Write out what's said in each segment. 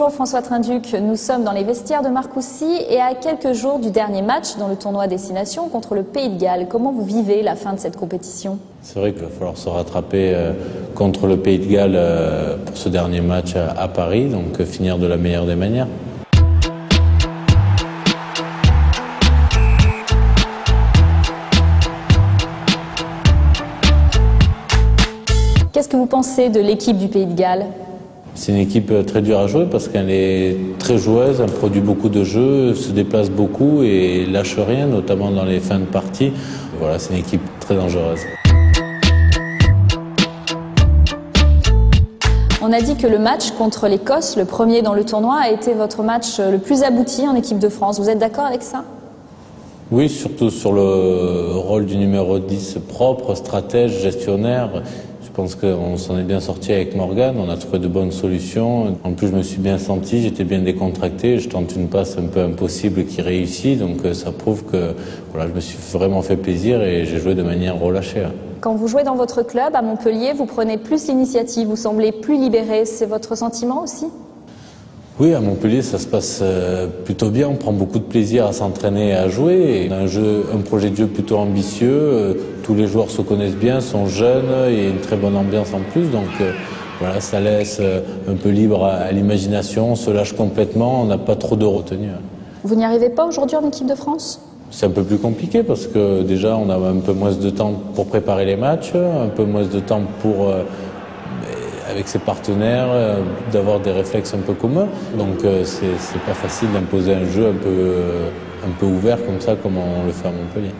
Bonjour François Trinduc, nous sommes dans les vestiaires de Marcoussis et à quelques jours du dernier match dans le tournoi Destination contre le Pays de Galles. Comment vous vivez la fin de cette compétition? C'est vrai qu'il va falloir se rattraper contre le Pays de Galles pour ce dernier match à Paris, donc finir de la meilleure des manières. Qu'est-ce que vous pensez de l'équipe du Pays de Galles? C'est une équipe très dure à jouer parce qu'elle est très joueuse, elle produit beaucoup de jeux, se déplace beaucoup et lâche rien, notamment dans les fins de partie. Voilà, c'est une équipe très dangereuse. On a dit que le match contre l'Écosse, le premier dans le tournoi, a été votre match le plus abouti en équipe de France. Vous êtes d'accord avec ça? Oui, surtout sur le rôle du numéro 10 propre, stratège, gestionnaire. Je pense qu'on s'en est bien sorti avec Morgan, on a trouvé de bonnes solutions. En plus, je me suis bien senti, j'étais bien décontracté, je tente une passe un peu impossible qui réussit, donc ça prouve que voilà, je me suis vraiment fait plaisir et j'ai joué de manière relâchée. Quand vous jouez dans votre club à Montpellier, vous prenez plus l'initiative, vous semblez plus libéré, c'est votre sentiment aussi? Oui, à Montpellier, ça se passe plutôt bien. On prend beaucoup de plaisir à s'entraîner et à jouer. On a un projet de jeu plutôt ambitieux. Tous les joueurs se connaissent bien, sont jeunes, il y a une très bonne ambiance en plus. Donc voilà, ça laisse un peu libre à l'imagination, on se lâche complètement, on n'a pas trop de retenue. Vous n'y arrivez pas aujourd'hui en équipe de France? C'est un peu plus compliqué parce que déjà, on a un peu moins de temps pour préparer les matchs, un peu moins de temps pour... avec ses partenaires, d'avoir des réflexes un peu communs. Donc c'est pas facile d'imposer un jeu un peu ouvert comme ça, comme on le fait à Montpellier.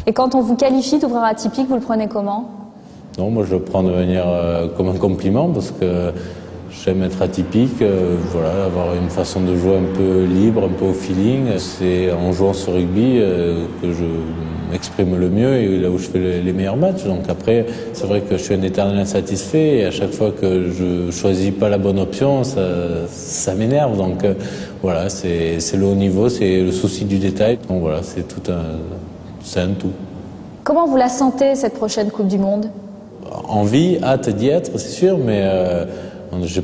Et quand on vous qualifie d'ouvreur atypique, vous le prenez comment? Non, moi je le prends de manière comme un compliment parce que j'aime être atypique, voilà, avoir une façon de jouer un peu libre, un peu au feeling. C'est en jouant ce rugby que je m'exprime le mieux et là où je fais les meilleurs matchs. Donc après, c'est vrai que je suis un éternel insatisfait et à chaque fois que je choisis pas la bonne option, ça m'énerve. Donc voilà, c'est le haut niveau, c'est le souci du détail. Donc voilà, c'est un tout. Comment vous la sentez cette prochaine Coupe du Monde? Envie, hâte d'y être, c'est sûr, mais j'ai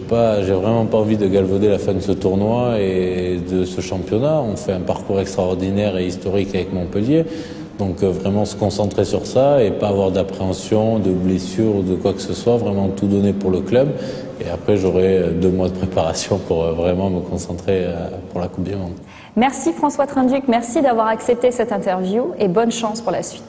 vraiment pas envie de galvauder la fin de ce tournoi et de ce championnat. On fait un parcours extraordinaire et historique avec Montpellier. Donc vraiment se concentrer sur ça et pas avoir d'appréhension, de blessure ou de quoi que ce soit. Vraiment tout donner pour le club. Et après, j'aurai 2 mois de préparation pour vraiment me concentrer pour la Coupe du Monde. Merci François Trinduc, merci d'avoir accepté cette interview et bonne chance pour la suite.